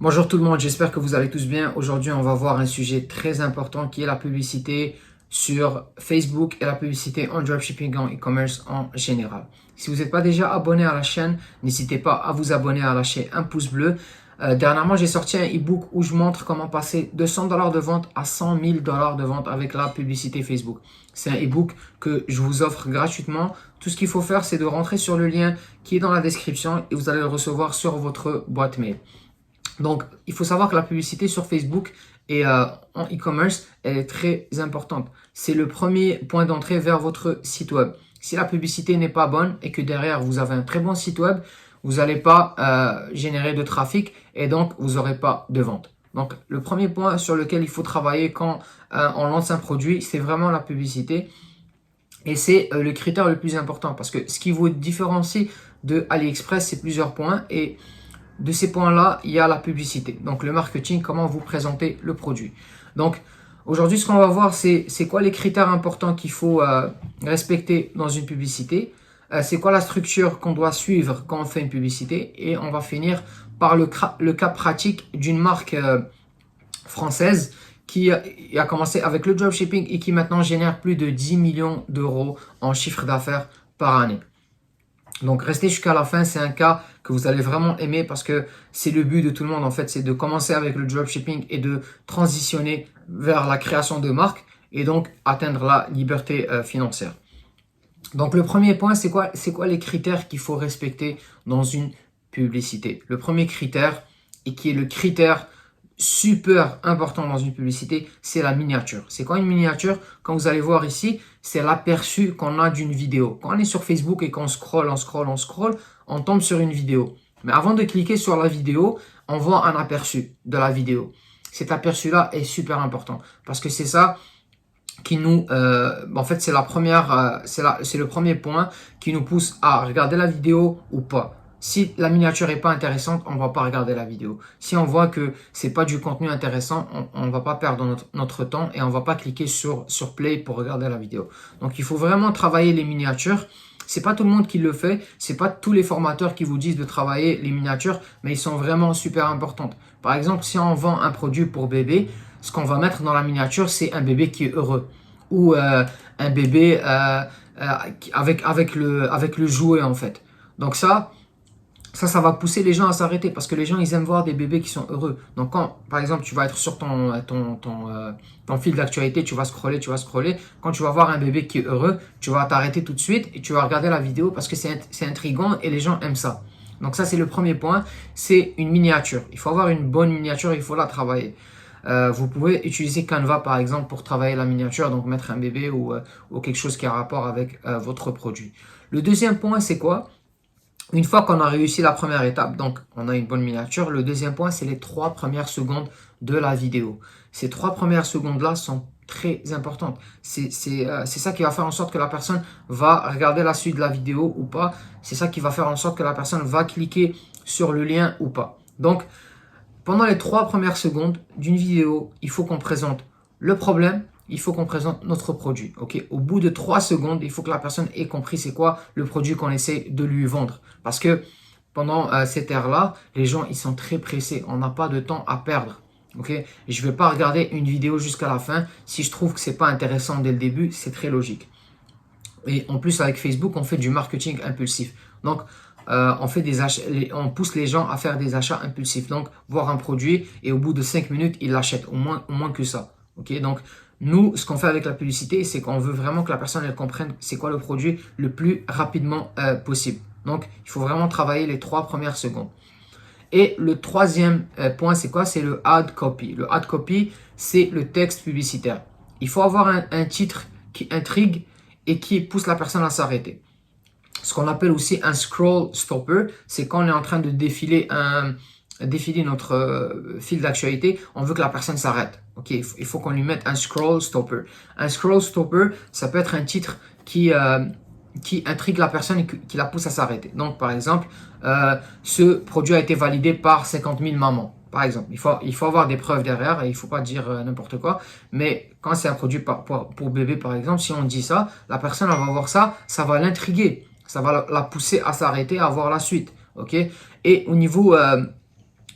Bonjour tout le monde, j'espère que vous allez tous bien. Aujourd'hui, on va voir un sujet très important qui est la publicité sur Facebook et la publicité en dropshipping, en e-commerce en général. Si vous n'êtes pas déjà abonné à la chaîne, n'hésitez pas à vous abonner, à lâcher un pouce bleu. Dernièrement, j'ai sorti un e-book où je montre comment passer de $100 de vente à $100 000 de vente avec la publicité Facebook. C'est un e-book que je vous offre gratuitement. Tout ce qu'il faut faire, c'est de rentrer sur le lien qui est dans la description et vous allez le recevoir sur votre boîte mail. Donc, il faut savoir que la publicité sur Facebook et en e-commerce, elle est très importante. C'est le premier point d'entrée vers votre site web. Si la publicité n'est pas bonne et que derrière vous avez un très bon site web, vous n'allez pas générer de trafic et donc vous n'aurez pas de vente. Donc, le premier point sur lequel il faut travailler quand on lance un produit, c'est vraiment la publicité. Et c'est le critère le plus important parce que ce qui vous différencie de AliExpress, c'est plusieurs points et de ces points-là, il y a la publicité. Donc, le marketing, comment vous présentez le produit. Donc, aujourd'hui, ce qu'on va voir, c'est quoi les critères importants qu'il faut respecter dans une publicité. C'est quoi la structure qu'on doit suivre quand on fait une publicité. Et on va finir par le cas pratique d'une marque française qui a commencé avec le dropshipping et qui maintenant génère plus de 10 millions d'euros en chiffre d'affaires par année. Donc, restez jusqu'à la fin, c'est un cas que vous allez vraiment aimer parce que c'est le but de tout le monde en fait, c'est de commencer avec le dropshipping et de transitionner vers la création de marques et donc atteindre la liberté financière. Donc, le premier point, c'est quoi les critères qu'il faut respecter dans une publicité? Le premier critère, et qui est le critère super important dans une publicité, c'est la miniature. C'est quoi une miniature? Quand vous allez voir ici, c'est l'aperçu qu'on a d'une vidéo. Quand on est sur Facebook et qu'on scrolle, on tombe sur une vidéo. Mais avant de cliquer sur la vidéo, on voit un aperçu de la vidéo. Cet aperçu-là est super important parce que c'est ça qui nous, en fait, c'est le premier point qui nous pousse à regarder la vidéo ou pas. Si la miniature est pas intéressante, on va pas regarder la vidéo. Si on voit que c'est pas du contenu intéressant, on va pas perdre notre temps et on va pas cliquer sur play pour regarder la vidéo. Donc, il faut vraiment travailler les miniatures. C'est pas tout le monde qui le fait. C'est pas tous les formateurs qui vous disent de travailler les miniatures, mais ils sont vraiment super importantes. Par exemple, si on vend un produit pour bébé, ce qu'on va mettre dans la miniature, c'est un bébé qui est heureux ou un bébé avec le jouet en fait. Donc ça va pousser les gens à s'arrêter parce que les gens, ils aiment voir des bébés qui sont heureux. Donc, quand, par exemple, tu vas être sur ton fil d'actualité, tu vas scroller. Quand tu vas voir un bébé qui est heureux, tu vas t'arrêter tout de suite et tu vas regarder la vidéo parce que c'est intriguant et les gens aiment ça. Donc, ça, c'est le premier point. C'est une miniature. Il faut avoir une bonne miniature, il faut la travailler. Vous pouvez utiliser Canva, par exemple, pour travailler la miniature, donc mettre un bébé ou quelque chose qui a rapport avec votre produit. Le deuxième point, c'est quoi? Une fois qu'on a réussi la première étape, donc on a une bonne miniature, le deuxième point, c'est les 3 premières secondes de la vidéo. Ces 3 premières secondes-là sont très importantes. C'est ça qui va faire en sorte que la personne va regarder la suite de la vidéo ou pas. C'est ça qui va faire en sorte que la personne va cliquer sur le lien ou pas. Donc, pendant les 3 premières secondes d'une vidéo, il faut qu'on présente le problème, il faut qu'on présente notre produit. Okay? Au bout de 3 secondes, il faut que la personne ait compris c'est quoi le produit qu'on essaie de lui vendre. Parce que pendant cette ère-là, les gens ils sont très pressés. On n'a pas de temps à perdre. Okay? Je ne vais pas regarder une vidéo jusqu'à la fin. Si je trouve que c'est pas intéressant dès le début, c'est très logique. Et en plus, avec Facebook, on fait du marketing impulsif. Donc, on fait des achats, on pousse les gens à faire des achats impulsifs. Donc, voir un produit et au bout de 5 minutes, ils l'achètent. Au moins que ça. Okay? Donc, nous, ce qu'on fait avec la publicité, c'est qu'on veut vraiment que la personne elle comprenne c'est quoi le produit le plus rapidement possible. Donc, il faut vraiment travailler les 3 premières secondes. Et le troisième point, c'est quoi? C'est le ad copy. Le ad copy, c'est le texte publicitaire. Il faut avoir un titre qui intrigue et qui pousse la personne à s'arrêter. Ce qu'on appelle aussi un scroll stopper, c'est quand on est en train de défiler notre fil d'actualité, on veut que la personne s'arrête. Ok, il faut qu'on lui mette un scroll stopper. Un scroll stopper, ça peut être un titre qui intrigue la personne et qui la pousse à s'arrêter. Donc, par exemple, ce produit a été validé par 50 000 mamans. Par exemple, il faut avoir des preuves derrière et il ne faut pas dire n'importe quoi. Mais quand c'est un produit pour bébé, par exemple, si on dit ça, la personne elle va voir ça, ça va l'intriguer. Ça va la pousser à s'arrêter, à voir la suite. Ok. Et au niveau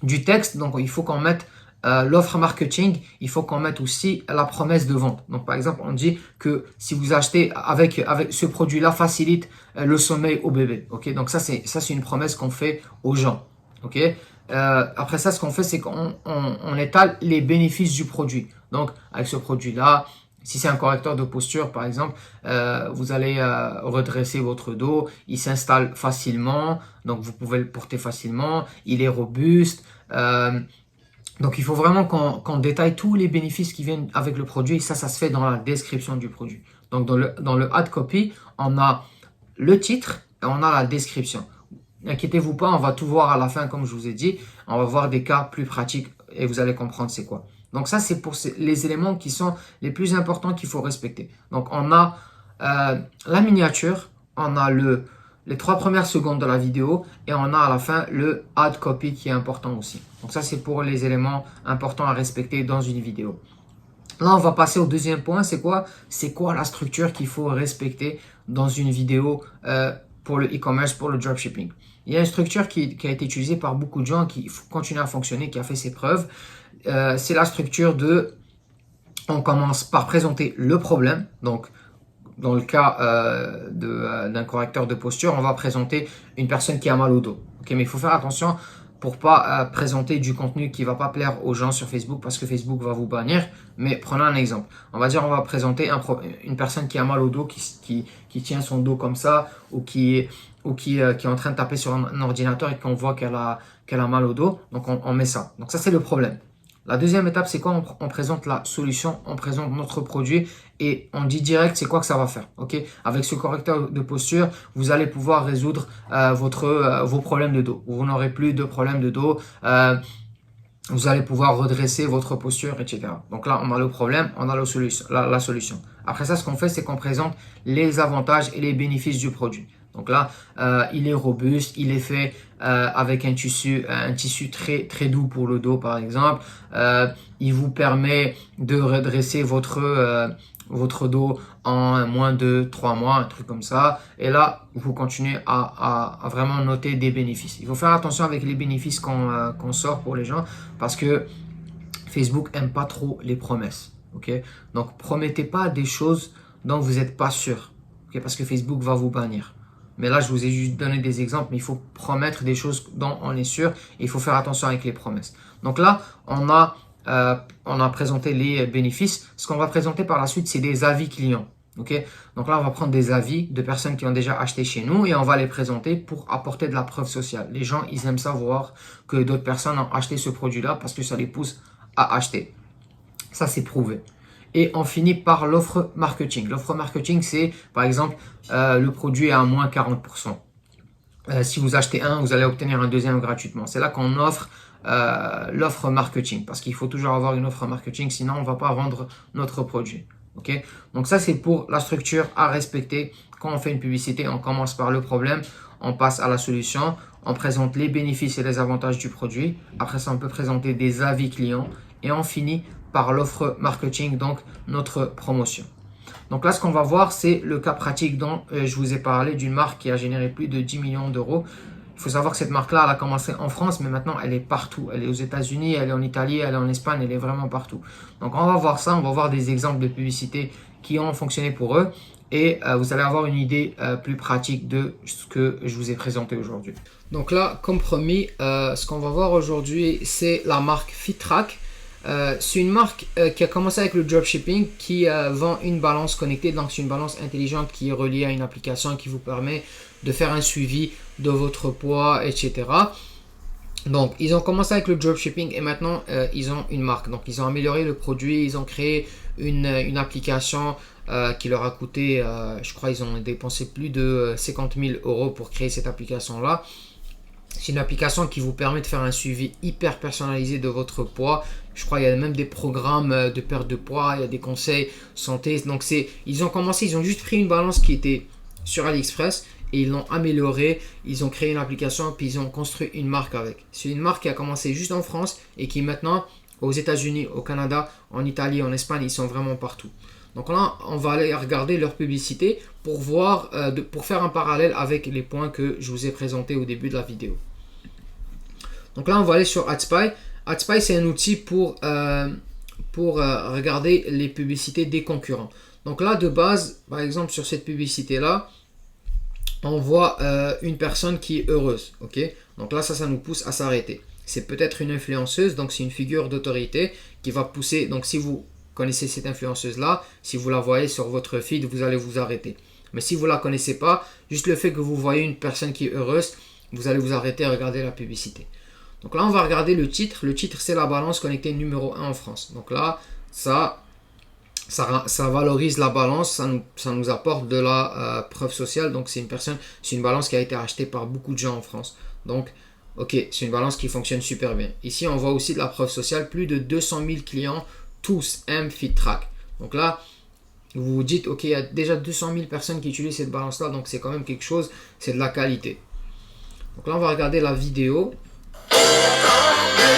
du texte, donc il faut qu'on mette l'offre marketing, il faut qu'on mette aussi la promesse de vente. Donc par exemple, on dit que si vous achetez avec ce produit-là, facilite le sommeil au bébé. Ok, donc ça c'est une promesse qu'on fait aux gens. Ok, après ça, ce qu'on fait, c'est qu'on étale les bénéfices du produit. Donc avec ce produit-là, si c'est un correcteur de posture, par exemple, vous allez redresser votre dos, il s'installe facilement, donc vous pouvez le porter facilement, il est robuste. Donc il faut vraiment qu'on détaille tous les bénéfices qui viennent avec le produit. Ça se fait dans la description du produit. Donc dans le ad copy, on a le titre et on a la description. N'inquiétez-vous pas, on va tout voir à la fin, comme je vous ai dit. On va voir des cas plus pratiques et vous allez comprendre c'est quoi. Donc ça, c'est pour les éléments qui sont les plus importants qu'il faut respecter. Donc on a la miniature, on a les 3 premières secondes de la vidéo et on a à la fin le ad copy qui est important aussi. Donc ça, c'est pour les éléments importants à respecter dans une vidéo. Là, on va passer au deuxième point. C'est quoi? C'est quoi la structure qu'il faut respecter dans une vidéo pour le e-commerce, pour le dropshipping? Il y a une structure qui a été utilisée par beaucoup de gens, qui continue à fonctionner, qui a fait ses preuves. C'est la structure de... On commence par présenter le problème. Donc, dans le cas d'un correcteur de posture, on va présenter une personne qui a mal au dos. Okay, mais il faut faire attention pour pas présenter du contenu qui va pas plaire aux gens sur Facebook parce que Facebook va vous bannir. Mais prenons un exemple. On va dire on va présenter une personne qui a mal au dos, qui tient son dos comme ça ou qui est en train de taper sur un ordinateur et qu'on voit qu'elle a mal au dos. Donc on met ça. Donc ça c'est le problème. La deuxième étape, c'est quoi? On présente la solution, on présente notre produit et on dit direct c'est quoi que ça va faire. Ok? Avec ce correcteur de posture, vous allez pouvoir résoudre vos problèmes de dos. Vous n'aurez plus de problèmes de dos. Vous allez pouvoir redresser votre posture, etc. Donc là, on a le problème, on a la solution. Après ça, ce qu'on fait, c'est qu'on présente les avantages et les bénéfices du produit. Donc là, il est robuste, il est fait avec un tissu très très doux pour le dos, par exemple. Il vous permet de redresser votre dos en moins de 3 mois, un truc comme ça. Et là, vous continuez à vraiment noter des bénéfices. Il faut faire attention avec les bénéfices qu'on sort pour les gens parce que Facebook aime pas trop les promesses. Okay? Donc, promettez pas des choses dont vous n'êtes pas sûr. Okay? Parce que Facebook va vous bannir. Mais là, je vous ai juste donné des exemples, mais il faut promettre des choses dont on est sûr et il faut faire attention avec les promesses. Donc là, on a présenté les bénéfices. Ce qu'on va présenter par la suite, c'est des avis clients. Okay? Donc là, on va prendre des avis de personnes qui ont déjà acheté chez nous et on va les présenter pour apporter de la preuve sociale. Les gens, ils aiment savoir que d'autres personnes ont acheté ce produit-là parce que ça les pousse à acheter. Ça, c'est prouvé. Et on finit par l'offre marketing. L'offre marketing, c'est par exemple le produit est à moins 40%. Si vous achetez un, vous allez obtenir un deuxième gratuitement. C'est là qu'on offre l'offre marketing parce qu'il faut toujours avoir une offre marketing, sinon on ne va pas vendre notre produit. Okay? Donc ça, c'est pour la structure à respecter. Quand on fait une publicité, on commence par le problème, on passe à la solution, on présente les bénéfices et les avantages du produit. Après ça, on peut présenter des avis clients et on finit par l'offre marketing, donc notre promotion. Donc là, ce qu'on va voir, c'est le cas pratique dont je vous ai parlé d'une marque qui a généré plus de 10 millions d'euros. Il faut savoir que cette marque-là, elle a commencé en France, mais maintenant, elle est partout. Elle est aux États-Unis, elle est en Italie, elle est en Espagne, elle est vraiment partout. Donc, on va voir ça, on va voir des exemples de publicités qui ont fonctionné pour eux. Et vous allez avoir une idée plus pratique de ce que je vous ai présenté aujourd'hui. Donc là, comme promis, ce qu'on va voir aujourd'hui, c'est la marque FitTrack. C'est une marque qui a commencé avec le dropshipping, qui vend une balance connectée. Donc c'est une balance intelligente qui est reliée à une application qui vous permet de faire un suivi de votre poids, etc. Donc ils ont commencé avec le dropshipping et maintenant ils ont une marque. Donc ils ont amélioré le produit, ils ont créé une application qui leur a coûté, je crois ils ont dépensé plus de 50 000 euros pour créer cette application-là. C'est une application qui vous permet de faire un suivi hyper personnalisé de votre poids. Je crois qu'il y a même des programmes de perte de poids, il y a des conseils santé. Donc ils ont juste pris une balance qui était sur AliExpress et ils l'ont améliorée. Ils ont créé une application puis ils ont construit une marque avec. C'est une marque qui a commencé juste en France et qui maintenant aux États-Unis, au Canada, en Italie, en Espagne, ils sont vraiment partout. Donc là, on va aller regarder leur publicité pour voir, pour faire un parallèle avec les points que je vous ai présentés au début de la vidéo. Donc là, on va aller sur AdSpy. AdSpy, c'est un outil pour regarder les publicités des concurrents. Donc là, de base, par exemple, sur cette publicité-là, on voit une personne qui est heureuse. Ok, donc là, ça nous pousse à s'arrêter. C'est peut-être une influenceuse, donc c'est une figure d'autorité qui va pousser. Donc si vous connaissez cette influenceuse-là, si vous la voyez sur votre feed, vous allez vous arrêter. Mais si vous ne la connaissez pas, juste le fait que vous voyez une personne qui est heureuse, vous allez vous arrêter à regarder la publicité. Donc là, on va regarder le titre. Le titre, c'est la balance connectée numéro 1 en France. Donc là, ça valorise la balance, ça nous apporte de la preuve sociale. Donc c'est une balance qui a été achetée par beaucoup de gens en France. Donc, ok, c'est une balance qui fonctionne super bien. Ici, on voit aussi de la preuve sociale. Plus de 200 000 clients, tous aiment FitTrack. Donc là, vous vous dites, ok, il y a déjà 200 000 personnes qui utilisent cette balance-là. Donc c'est quand même quelque chose, c'est de la qualité. Donc là, on va regarder la vidéo.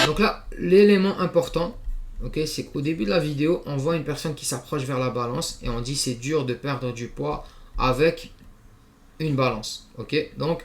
Donc là, l'élément important, ok, c'est qu'au début de la vidéo, on voit une personne qui s'approche vers la balance et on dit c'est dur de perdre du poids avec une balance. Ok, donc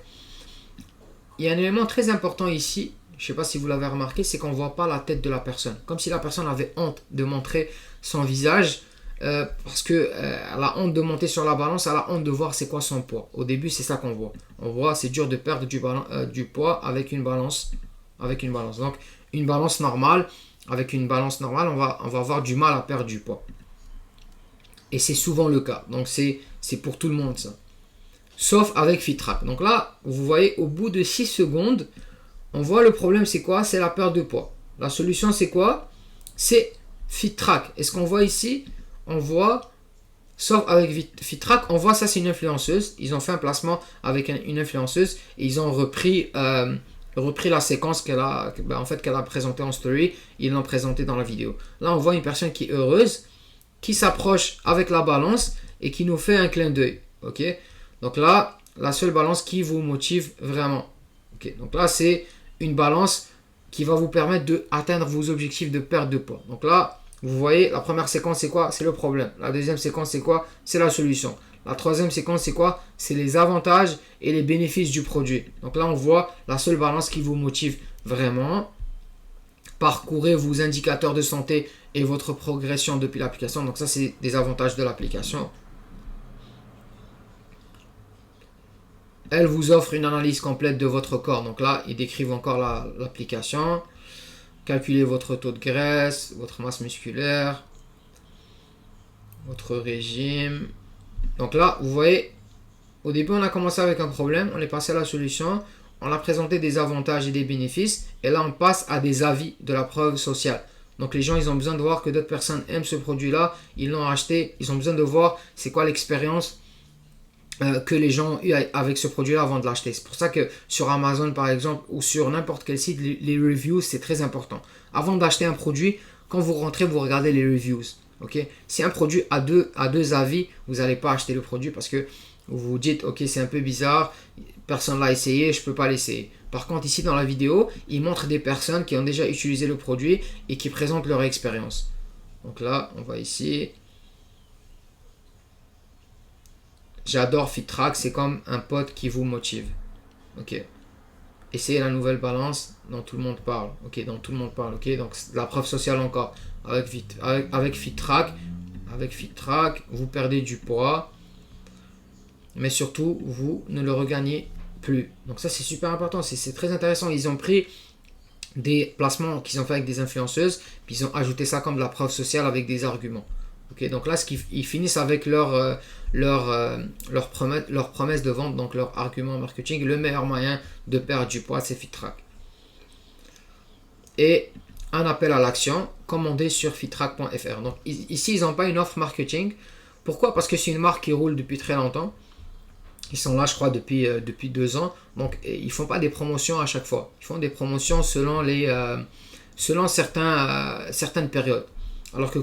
il y a un élément très important ici, je ne sais pas si vous l'avez remarqué, c'est qu'on ne voit pas la tête de la personne. Comme si la personne avait honte de montrer son visage parce qu'elle a honte de monter sur la balance, elle a honte de voir c'est quoi son poids. Au début, c'est ça qu'on voit. On voit c'est dur de perdre du poids avec une balance. Donc, une balance normale, avec une balance normale, on va avoir du mal à perdre du poids. Et c'est souvent le cas. Donc, c'est pour tout le monde ça. Sauf avec FitTrack. Donc là, vous voyez, au bout de 6 secondes, on voit le problème, c'est quoi? C'est la perte de poids. La solution, c'est quoi? C'est FitTrack. Et ce qu'on voit ici, on voit, sauf avec FitTrack, on voit ça, c'est une influenceuse. Ils ont fait un placement avec une influenceuse et ils ont repris la séquence qu'elle a présentée en story. Ils l'ont présentée dans la vidéo. Là, on voit une personne qui est heureuse, qui s'approche avec la balance et qui nous fait un clin d'œil. Ok? Donc là, la seule balance qui vous motive vraiment. Ok? Donc là, c'est une balance qui va vous permettre d'atteindre vos objectifs de perte de poids. Donc là, vous voyez, la première séquence, c'est quoi? C'est le problème. La deuxième séquence, c'est quoi? C'est la solution. La troisième séquence, c'est quoi? C'est les avantages et les bénéfices du produit. Donc là, on voit la seule balance qui vous motive vraiment. Parcourez vos indicateurs de santé et votre progression depuis l'application. Donc ça, c'est des avantages de l'application. Elle vous offre une analyse complète de votre corps. Donc là, ils décrivent encore l'application. Calculez votre taux de graisse, votre masse musculaire, votre régime. Donc là, vous voyez, au début, on a commencé avec un problème, on est passé à la solution, on a présenté des avantages et des bénéfices, et là, on passe à des avis de la preuve sociale. Donc les gens, ils ont besoin de voir que d'autres personnes aiment ce produit-là, ils l'ont acheté, ils ont besoin de voir c'est quoi l'expérience que les gens ont eu avec ce produit-là avant de l'acheter. C'est pour ça que sur Amazon, par exemple, ou sur n'importe quel site, les reviews, c'est très important. Avant d'acheter un produit, quand vous rentrez, vous regardez les reviews. Okay? Si un produit a deux avis, vous n'allez pas acheter le produit parce que vous vous dites, ok, c'est un peu bizarre, personne ne l'a essayé, je ne peux pas l'essayer. Par contre, ici dans la vidéo, ils montrent des personnes qui ont déjà utilisé le produit et qui présentent leur expérience. Donc là, on va ici. J'adore FitTrack, c'est comme un pote qui vous motive. Ok. Essayez la nouvelle balance dont tout le monde parle. Ok, dont tout le monde parle. Ok, donc la preuve sociale encore. Avec FitTrack, vous perdez du poids, mais surtout vous ne le regagnez plus. Donc ça c'est super important, c'est très intéressant. Ils ont pris des placements qu'ils ont fait avec des influenceuses, puis ils ont ajouté ça comme de la preuve sociale avec des arguments. Ok, donc là ils finissent avec leur promesse de vente, donc leur argument marketing. Le meilleur moyen de perdre du poids, c'est FitTrack. Et un appel à l'action, commandez sur fittrack.fr. Donc ici, ils n'ont pas une offre marketing. Pourquoi? Parce que c'est une marque qui roule depuis très longtemps. Ils sont là, je crois, depuis 2 ans. Donc, ils ne font pas des promotions à chaque fois. Ils font des promotions selon certaines périodes. Alors que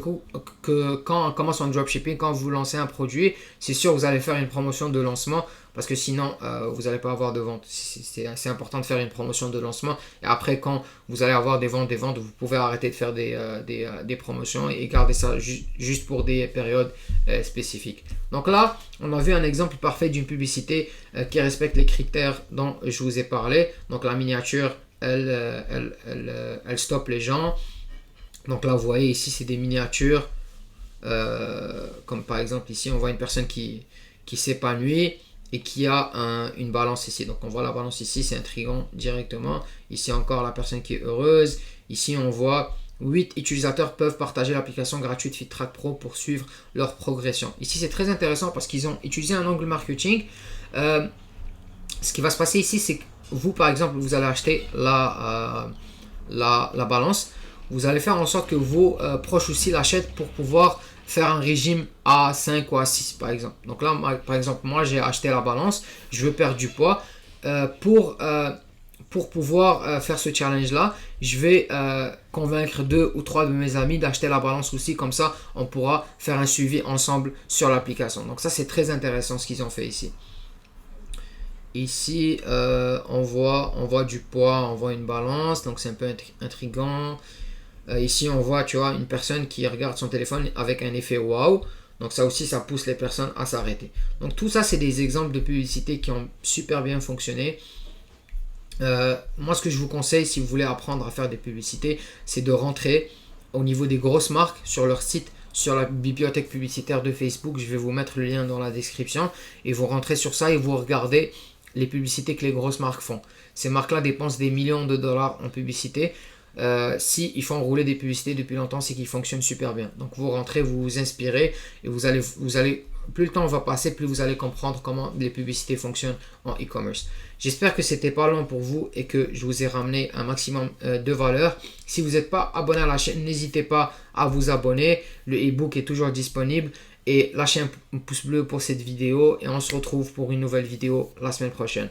quand on commence en dropshipping, quand vous lancez un produit, c'est sûr que vous allez faire une promotion de lancement parce que sinon, vous n'allez pas avoir de vente. C'est assez important de faire une promotion de lancement. Et après, quand vous allez avoir des ventes, vous pouvez arrêter de faire des promotions et garder ça juste pour des périodes spécifiques. Donc là, on a vu un exemple parfait d'une publicité qui respecte les critères dont je vous ai parlé. Donc la miniature elle stoppe les gens. Donc là, vous voyez ici, c'est des miniatures. Comme par exemple ici, on voit une personne qui s'épanouit et qui a une balance ici. Donc on voit la balance ici, c'est intriguant directement. Ici encore la personne qui est heureuse. Ici on voit 8 utilisateurs peuvent partager l'application gratuite FitTrack Pro pour suivre leur progression. Ici c'est très intéressant parce qu'ils ont utilisé un angle marketing. Ce qui va se passer ici, c'est que vous par exemple, vous allez acheter la balance. Vous allez faire en sorte que vos proches aussi l'achètent pour pouvoir faire un régime à 5 ou à 6 par exemple. Donc là, par exemple, moi j'ai acheté la balance, je veux perdre du poids. Pour pouvoir faire ce challenge là, je vais convaincre 2 ou 3 de mes amis d'acheter la balance aussi, comme ça on pourra faire un suivi ensemble sur l'application. Donc ça c'est très intéressant ce qu'ils ont fait ici. Ici on voit du poids, on voit une balance, donc c'est un peu intriguant. Ici on voit, tu vois, une personne qui regarde son téléphone avec un effet waouh. Donc ça aussi, ça pousse les personnes à s'arrêter. Donc tout ça, c'est des exemples de publicités qui ont super bien fonctionné. Moi, ce que je vous conseille, si vous voulez apprendre à faire des publicités, c'est de rentrer au niveau des grosses marques sur leur site, sur la bibliothèque publicitaire de Facebook. Je vais vous mettre le lien dans la description. Et vous rentrez sur ça et vous regardez les publicités que les grosses marques font. Ces marques-là dépensent des millions de dollars en publicité. Si ils font rouler des publicités depuis longtemps, c'est qu'ils fonctionnent super bien. Donc vous rentrez, vous vous inspirez et vous allez, plus le temps va passer, plus vous allez comprendre comment les publicités fonctionnent en e-commerce. J'espère que c'était pas long pour vous et que je vous ai ramené un maximum de valeur. Si vous n'êtes pas abonné à la chaîne, n'hésitez pas à vous abonner. Le e-book est toujours disponible et lâchez un pouce bleu pour cette vidéo et on se retrouve pour une nouvelle vidéo la semaine prochaine.